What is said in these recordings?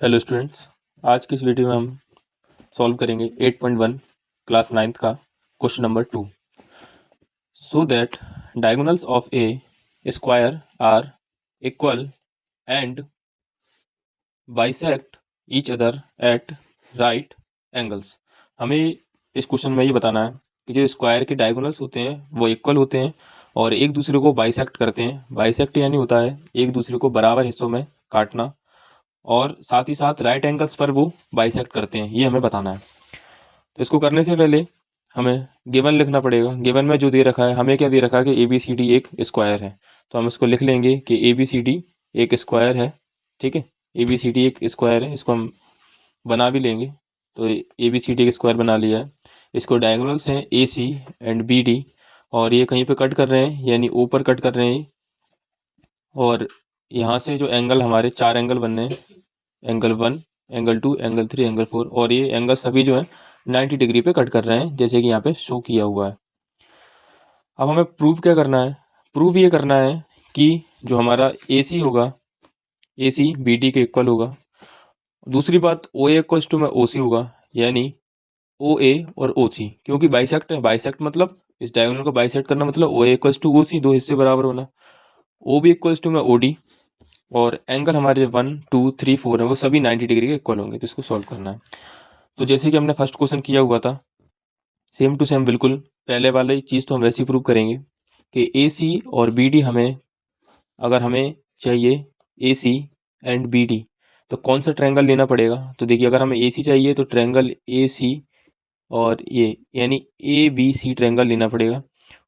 Hello students. आज की इस वीडियो में हम सॉल्व करेंगे 8.1 क्लास 9th का question number 2। So that diagonals of a square are equal and bisect each other at right angles. हमें इस क्वेश्चन में ये बताना है कि जो स्क्वायर के डायगोनल्स होते हैं वो इक्वल होते हैं और एक दूसरे को बाइसेक्ट करते हैं। बाइसेक्ट यानी होता है एक दूसरे को बराबर हिस्सों में काटना, और साथ ही साथ राइट एंगल्स पर वो बाइसेक्ट करते हैं, ये हमें बताना है। तो इसको करने से पहले हमें गिवन लिखना पड़ेगा। गिवन में जो दे रखा है, हमें क्या दे रखा है कि ए बी सी डी एक स्क्वायर है, तो हम इसको लिख लेंगे कि ए बी सी डी एक स्क्वायर है। ठीक है, ए बी सी डी एक स्क्वायर है, इसको हम बना भी लेंगे। तो ए बी सी डी एक स्क्वायर बना लिया है। इसको डायगोनल्स हैं ए सी एंड बी डी, और ये कहीं पे कट कर रहे हैं यानी ऊपर कट कर रहे हैं। और यहाँ से जो एंगल हमारे 4 एंगल बनने हैं, एंगल 1, एंगल 2, एंगल 3, एंगल 4, और ये एंगल सभी जो है 90 डिग्री पे कट कर रहे हैं, जैसे कि यहाँ पे शो किया हुआ है। अब हमें प्रूव क्या करना है? प्रूव ये करना है कि जो हमारा ए सी होगा, ए सी बी डी के इक्वल होगा। दूसरी बात, ओ ए इक्वल्स टू में ओ सी होगा, यानी ओ ए और ओ सी, क्योंकि बाइसेक्ट है। बाइसेक्ट मतलब इस डायगोनल को बाइसेक्ट करना, मतलब ओ ए इक्वल्स टू ओ सी, दो हिस्से बराबर होना। ओ बी इक्वल्स टू में ओ डी, और एंगल हमारे 1, 2, 3, 4 है वो सभी 90 डिग्री के इक्वल होंगे। तो इसको सॉल्व करना है। तो जैसे कि हमने फर्स्ट क्वेश्चन किया हुआ था, सेम टू सेम बिल्कुल पहले वाली चीज़ तो हम वैसे ही प्रूव करेंगे कि ए सी और बी डी हमें, अगर हमें चाहिए ए सी एंड बी डी, तो कौन सा ट्रायंगल लेना पड़ेगा। तो देखिए, अगर हमें ए सी चाहिए तो ट्रायंगल ए सी और ये यानी ए बी सी ट्रायंगल लेना पड़ेगा।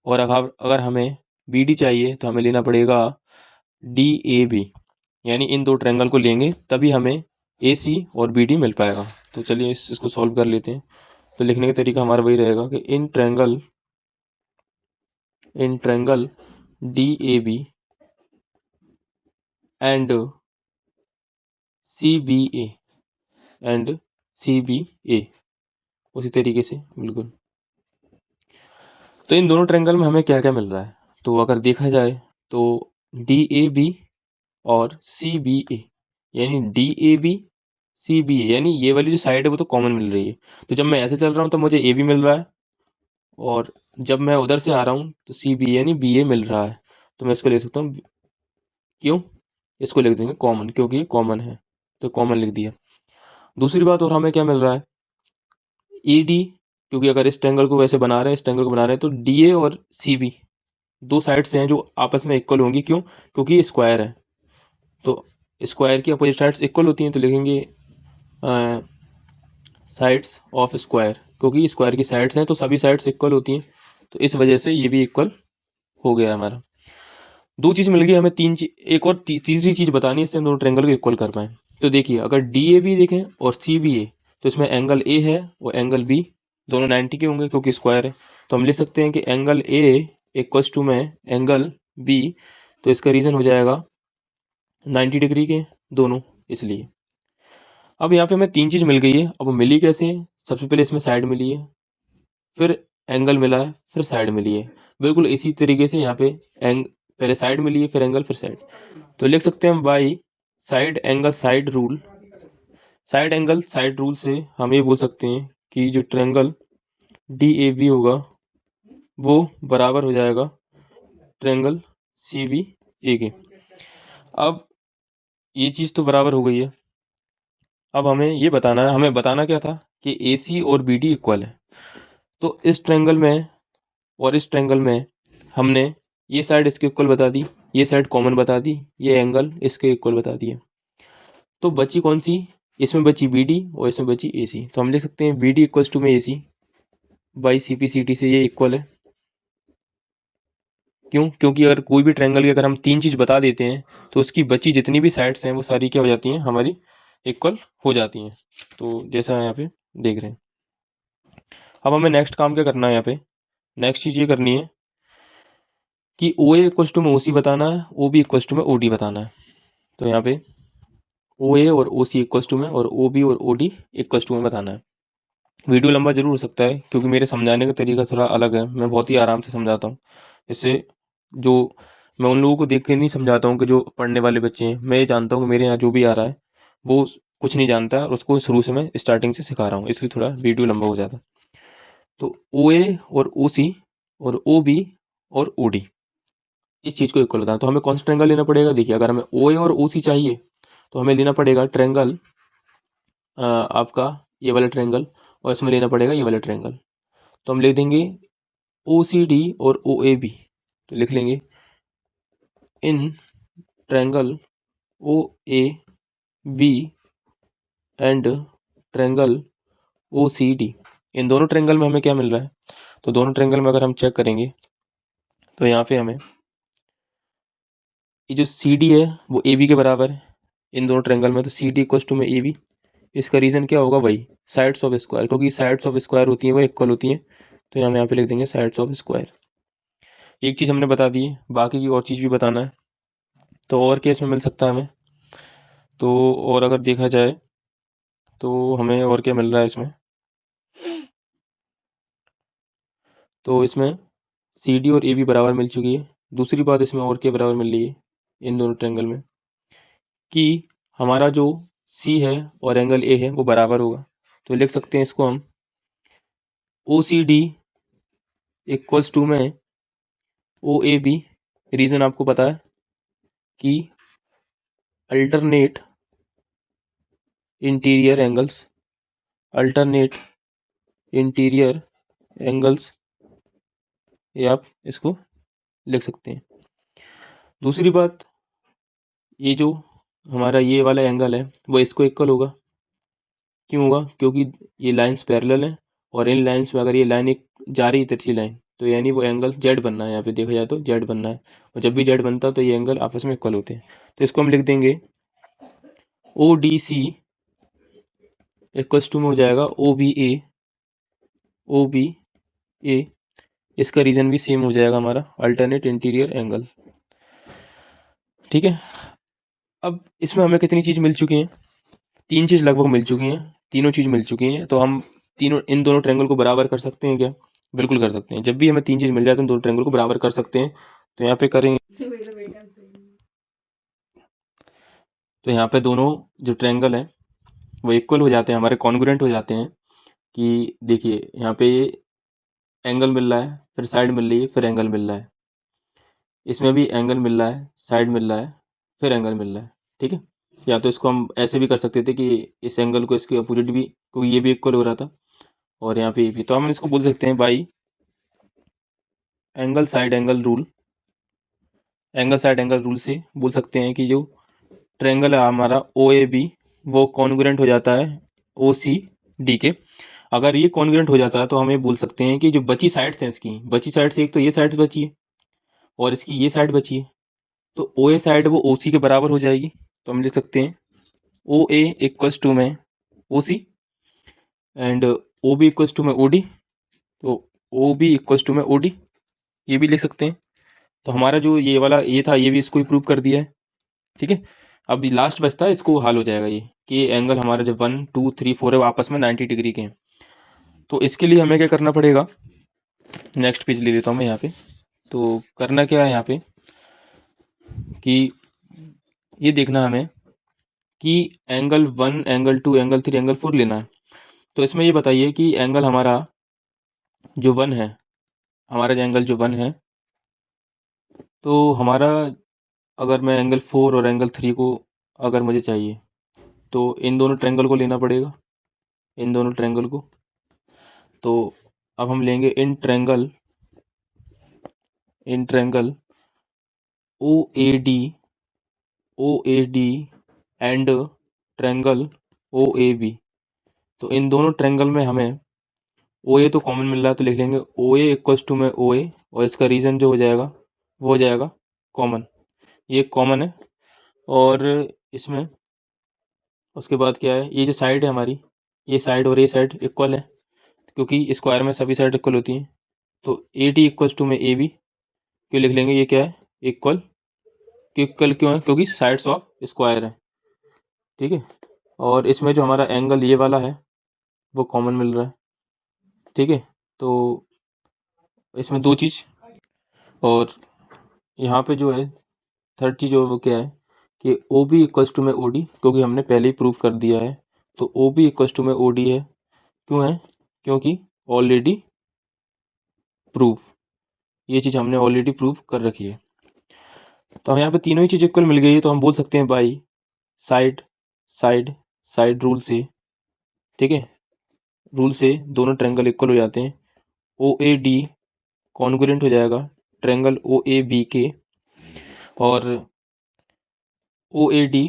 और अगर हमें बी डी चाहिए तो हमें लेना पड़ेगा डी ए बी, यानी इन दो ट्रायंगल को लेंगे तभी हमें ए सी और बी डी मिल पाएगा। तो चलिए इसको सॉल्व कर लेते हैं। तो लिखने का तरीका हमारा वही रहेगा कि in triangle D A B and C B A, उसी तरीके से बिल्कुल। तो इन दोनों ट्रायंगल में हमें क्या क्या मिल रहा है, तो अगर देखा जाए तो डी ए बी और सी बी ए, यानी D A B C B A, यानी ये वाली जो साइड है वो तो कॉमन मिल रही है। तो जब मैं ऐसे चल रहा हूँ तो मुझे ए बी मिल रहा है, और जब मैं उधर से आ रहा हूँ तो सी बी यानी बी ए मिल रहा है। तो मैं इसको लिख सकता हूँ, क्यों, इसको लिख देंगे कॉमन, क्योंकि ये कॉमन है, तो कॉमन लिख दिया। दूसरी बात, और हमें क्या मिल रहा है, ई डी, क्योंकि अगर इस ट्रायंगल को वैसे बना रहे हैं, इस ट्रायंगल को बना रहे हैं, तो डी ए और सी बी दो साइड्स हैं जो आपस में इक्वल होंगी। क्यों? क्योंकि ये स्क्वायर है, तो स्क्वायर की अपोजिट साइड्स इक्वल होती हैं। तो लिखेंगे साइड्स ऑफ स्क्वायर, क्योंकि स्क्वायर की साइड्स हैं तो सभी साइड्स इक्वल होती हैं, तो इस वजह से ये भी इक्वल हो गया हमारा। दो चीज़ मिल गई हमें, एक और तीसरी चीज़ बतानी है, इससे हम दोनों ट्रायंगल को इक्वल कर पाएँ। तो देखिए, अगर डी ए बी देखें और सी बी ए, तो इसमें एंगल ए है और एंगल बी दोनों 90 के होंगे क्योंकि स्क्वायर है। तो हम लिख सकते हैं कि एंगल ए इक्वल्स टू में एंगल बी, तो इसका रीज़न हो जाएगा 90 डिग्री के दोनों, इसलिए। अब यहाँ पे हमें तीन चीज़ मिल गई है। अब वो मिली कैसे है? सबसे पहले इसमें साइड मिली है, फिर एंगल मिला है, फिर साइड मिली है। बिल्कुल इसी तरीके से यहाँ पे पहले साइड मिली है, फिर एंगल, फिर साइड। तो लिख सकते हैं हम by side angle side rule, side angle side rule से हम ये बोल सकते हैं कि जो ट्रायंगल डी ए बी होगा वो बराबर हो जाएगा ट्रायंगल सी बी ए के। अब ये चीज़ तो बराबर हो गई है। अब हमें ये बताना है, हमें बताना क्या था कि ए सी और बी डी इक्वल है। तो इस ट्रायंगल में और इस ट्रायंगल में हमने ये साइड इसके इक्वल बता दी, ये साइड कॉमन बता दी, ये एंगल इसके इक्वल बता दिए। तो बची कौन सी? इसमें बची बी डी और इसमें बची ए सी। तो हम लिख सकते हैं बी डी इक्वल्स टू में A C by C P C T से ये इक्वल है। क्यों? क्योंकि अगर कोई भी ट्रायंगल की अगर हम तीन चीज़ बता देते हैं तो उसकी बची जितनी भी साइड्स हैं वो सारी क्या हो जाती हैं, हमारी इक्वल हो जाती हैं। तो जैसा यहाँ पे देख रहे हैं। अब हमें नेक्स्ट काम क्या करना है, यहाँ पे नेक्स्ट चीज़ ये करनी है कि ओ ए इक्वल्स टू में ओ सी बताना है, ओ बी इक्वल्स टू में ओ डी बताना है। तो यहाँ पे ओ ए और ओ सी इक्वल्स टू में और ओ बी और ओ डी इक्वल्स टू में बताना है। वीडियो लंबा जरूर हो सकता है क्योंकि मेरे समझाने का तरीका थोड़ा अलग है, मैं बहुत ही आराम से समझाता हूँ। इससे जो मैं उन लोगों को देख के नहीं समझाता हूँ कि जो पढ़ने वाले बच्चे हैं, मैं ये जानता हूँ कि मेरे यहाँ जो भी आ रहा है वो कुछ नहीं जानता और उसको शुरू से मैं स्टार्टिंग से सिखा रहा हूँ, इसलिए थोड़ा वीडियो लंबा हो जाता। तो ओ ए और ओ सी और ओ बी और ओ डी इस चीज़ को इक्वल बताना। तो हमें कौन सा ट्रेंगल लेना पड़ेगा? देखिए, अगर हमें ओ ए और ओ सी चाहिए तो हमें लेना पड़ेगा ट्रेंगल आपका ये वाला ट्रेंगल, और इसमें लेना पड़ेगा ये वाला ट्रेंगल। तो हम लिख देंगे ओ सी डी और ओ ए बी। तो लिख लेंगे इन triangle O A B and triangle O C D. इन दोनों ट्रेंगल में हमें क्या मिल रहा है? तो दोनों ट्रेंगल में अगर हम चेक करेंगे तो यहाँ पे हमें ये जो सी डी है वो ए बी के बराबर है इन दोनों ट्रेंगल में। तो सी डी इक्वल्स टू में ए बी। इसका रीज़न क्या होगा? वही साइड्स ऑफ स्क्वायर, क्योंकि साइड्स ऑफ स्क्वायर होती हैं वो इक्वल होती हैं। तो हम यहाँ पे लिख देंगे साइड्स ऑफ स्क्वायर। एक चीज़ हमने बता दी है, बाकी की और चीज़ भी बताना है। तो और केस में मिल सकता है हमें। तो और अगर देखा जाए तो हमें और क्या मिल रहा है इसमें? तो इसमें सी डी और ए बी बराबर मिल चुकी है। दूसरी बात इसमें और क्या बराबर मिल रही है इन दोनों ट्रेंगल में, कि हमारा जो सी है और एंगल ए है वो बराबर होगा। तो लिख सकते हैं इसको हम ओ सी डी इक्वल्स टू में ओ ए बी। रीज़न आपको पता है कि alternate interior angles, alternate interior angles, ये आप इसको लिख सकते हैं। दूसरी बात, ये जो हमारा ये वाला एंगल है वो इसको इक्वल होगा। क्यों होगा? क्योंकि ये लाइंस पैरेलल हैं और इन लाइंस में अगर ये लाइन एक जा रही है तिरछी लाइन, तो यानी वो एंगल जेड बनना है। यहाँ पे देखा जाए तो जेड बनना है, और जब भी जेड बनता है तो ये एंगल आपस में इक्वल होते हैं। तो इसको हम लिख देंगे O D C equals to में हो जाएगा ओ बी ए, ओ बी ए। इसका रीज़न भी सेम हो जाएगा हमारा, अल्टरनेट इंटीरियर एंगल। ठीक है। अब इसमें हमें कितनी चीज़ मिल चुकी हैं? तीन चीज़ लगभग मिल चुकी हैं, तीनों चीज़ मिल चुकी हैं। तो हम तीनों इन दोनों ट्रायंगल को बराबर कर सकते हैं क्या? बिल्कुल कर सकते हैं। जब भी हमें तीन चीज़ मिल जाए तो इन दोनों ट्रायंगल को बराबर कर सकते हैं। तो यहाँ पे करेंगे, तो यहाँ पे दोनों जो ट्रायंगल हैं वो इक्वल हो जाते हैं, हमारे कॉन्ग्रुएंट हो जाते हैं। कि देखिए यहाँ पे एंगल मिल रहा है, फिर साइड मिल रही है, फिर एंगल मिल रहा है। इसमें भी एंगल मिल रहा है, साइड मिल रहा है, फिर एंगल मिल रहा है। ठीक है। या तो इसको हम ऐसे भी कर सकते थे कि इस एंगल को इसके अपोजिट भी, क्योंकि ये भी इक्वल हो रहा था और यहाँ पे ये भी, तो हम इसको बोल सकते हैं by angle side angle rule. Angle side angle rule से बोल सकते हैं कि जो ट्रायंगल है हमारा ओ ए बी वो कॉन्ग्रुएंट हो जाता है ओ सी डी के। अगर ये कॉन्ग्रुएंट हो जाता है तो हम ये बोल सकते हैं कि जो बची साइड्स हैं, इसकी बची साइड से, एक तो ये साइड बची है और इसकी ये साइड बची है, तो ओ ए साइड वो ओ सी के बराबर हो जाएगी। तो हम लिख सकते हैं ओ ए इक्वल्स टू में O C and O B equals to में ओ डी। तो ओ बी इक्वल्स टू में ओ डी, ये भी लिख सकते हैं। तो हमारा जो ये वाला ये था, ये भी इसको ही प्रूव कर दिया है। ठीक है। अब लास्ट बचता है, इसको हल हो जाएगा ये कि एंगल हमारा जो 1 2 3 4 है वो आपस में 90 डिग्री के हैं। तो इसके लिए हमें क्या करना पड़ेगा? नेक्स्ट पेज ले लेता हूँ मैं यहाँ पे। तो करना क्या है यहाँ पे कि ये देखना हमें कि एंगल 1 एंगल 2 एंगल 3 एंगल 4 लेना है। तो इसमें ये बताइए कि एंगल हमारा जो 1 है, हमारा जो एंगल जो 1 है, तो हमारा अगर मैं एंगल 4 और एंगल 3 को अगर मुझे चाहिए तो इन दोनों ट्रायंगल को लेना पड़ेगा, इन दोनों ट्रायंगल को। तो अब हम लेंगे इन triangle O A D and triangle O A B. तो इन दोनों ट्रायंगल में हमें ओ ए तो कॉमन मिल रहा है, तो लिख लेंगे ओ ए इक्वल्स टू में ओ ए, और इसका रीज़न जो हो जाएगा वो हो जाएगा कॉमन, ये कॉमन है। और इसमें उसके बाद क्या है, ये जो साइड है हमारी, ये साइड और ये साइड इक्वल है, क्योंकि स्क्वायर में सभी साइड इक्वल होती हैं। तो ए डी इक्वल्स टू में ए बी, क्यों लिख लेंगे, ये क्या है इक्वल। इक्वल क्यों है? क्योंकि साइड्स ऑफ स्क्वायर है। ठीक है। और इसमें जो हमारा एंगल ये वाला है वो कॉमन मिल रहा है। ठीक है। तो इसमें दो चीज़, और यहाँ पे जो है थर्ड चीज़, और वो क्या है कि ओ बी इक्वल्स टू में ओ डी, क्योंकि हमने पहले ही प्रूव कर दिया है। तो ओ बी इक्वल्स टू में ओ डी है, क्यों है? क्योंकि ऑलरेडी प्रूव, ये चीज़ हमने ऑलरेडी प्रूव कर रखी है। तो हमें यहाँ पे तीनों ही चीज़ इक्वल मिल गई है, तो हम बोल सकते हैं by side side side rule से, ठीक है, रूल से दोनों ट्रायंगल इक्वल हो जाते हैं। ओ ए डी कॉन्ग्रुएंट हो जाएगा ट्रायंगल ओ ए बी के, और ओ ए डी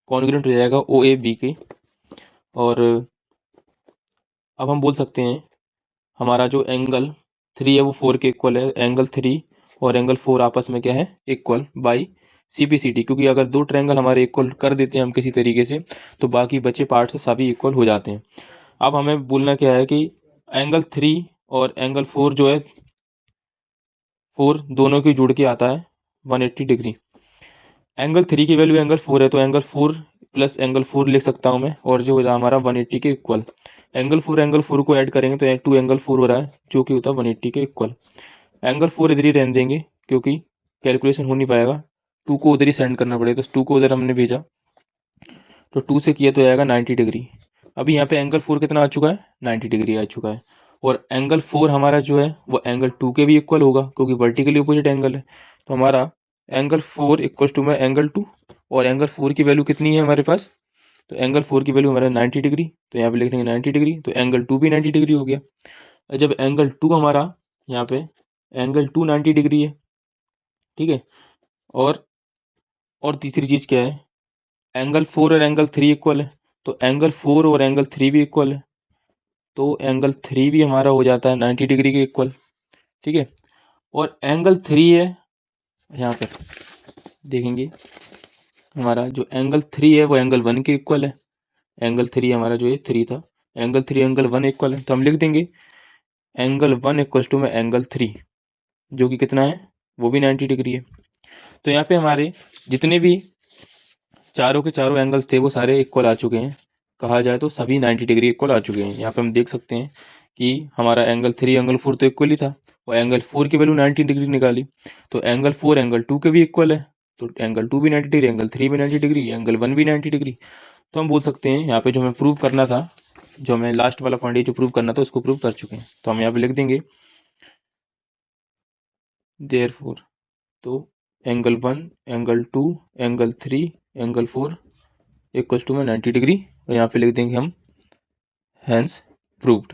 कॉन्ग्रुएंट हो जाएगा ओ ए बी के। और अब हम बोल सकते हैं हमारा जो एंगल 3 है वो 4 के इक्वल है। एंगल 3 और एंगल 4 आपस में क्या है? Equal by C B C D, क्योंकि अगर दो ट्रायंगल हमारे इक्वल कर देते हैं हम किसी तरीके से, तो बाकी बचे पार्ट से सभी इक्वल हो जाते हैं। अब हमें बोलना क्या है कि एंगल 3 और एंगल 4 जो है, 4 दोनों की जुड़ के आता है 180 डिग्री। एंगल 3 की वैल्यू एंगल 4 है, तो एंगल 4 प्लस एंगल 4 लिख सकता हूँ मैं, और जो हो रहा हमारा 180 के इक्वल। एंगल 4 को ऐड करेंगे तो 2 एंगल 4 हो रहा है, जो कि होता है 180 के इक्वल। एंगल 4 इधर ही रहने देंगे, क्योंकि कैलकुलेशन हो नहीं पाएगा, 2 को उधर ही सेंड करना पड़ेगा, तो 2 को उधर हमने भेजा, तो 2 से किया तो आएगा 90 डिग्री। अभी यहाँ पे एंगल 4 कितना आ चुका है? 90 डिग्री आ चुका है। और एंगल 4 हमारा जो है वो एंगल 2 के भी इक्वल होगा, क्योंकि वर्टिकली अपोजिट एंगल है। तो हमारा एंगल 4 इक्वल टू में एंगल 2, और एंगल 4 की वैल्यू कितनी है हमारे पास? तो एंगल 4 की वैल्यू हमारा 90 डिग्री, तो यहाँ पे लिख देंगे 90 डिग्री, तो एंगल 2 भी 90 डिग्री हो गया। और जब एंगल 2 हमारा यहाँ पे एंगल 2 90 डिग्री है, ठीक है। और तीसरी चीज़ क्या है? एंगल 4 और एंगल 3 इक्वल है, तो एंगल 4 और एंगल 3 भी इक्वल है, तो एंगल 3 भी हमारा हो जाता है 90 डिग्री के इक्वल, ठीक है। और एंगल 3 है, यहाँ पे देखेंगे हमारा जो एंगल 3 है वो एंगल 1 के इक्वल है। एंगल 3 हमारा जो है 3 था, एंगल 3 एंगल 1 इक्वल है, तो हम लिख देंगे एंगल 1 इक्वल टू में एंगल 3, जो कि कितना है? वो भी 90 डिग्री है। तो यहाँ पे हमारे जितने भी चारों के चारों एंगल्स थे वो सारे इक्वल आ चुके हैं, कहा जाए तो सभी 90 डिग्री इक्वल आ चुके हैं। यहाँ पे हम देख सकते हैं कि हमारा एंगल 3 एंगल 4 तो इक्वल ही था, और एंगल 4 की वैल्यू 90 डिग्री निकाली, तो एंगल 4 एंगल 2 के भी इक्वल है, तो एंगल 2 भी 90 डिग्री, एंगल 3 भी 90 डिग्री, एंगल 1 भी 90 डिग्री। तो हम बोल सकते हैं यहाँ पे जो हमें प्रूव करना था, जो हमें लास्ट वाला पॉइंट जो प्रूव करना था उसको प्रूव कर चुके हैं। तो हम यहाँ पे लिख देंगे देयरफॉर, तो angle 1 angle 2 angle 3 angle 4 equal to में 90 डिग्री, और यहाँ पे लिख देंगे हम हैंस प्रूव्ड।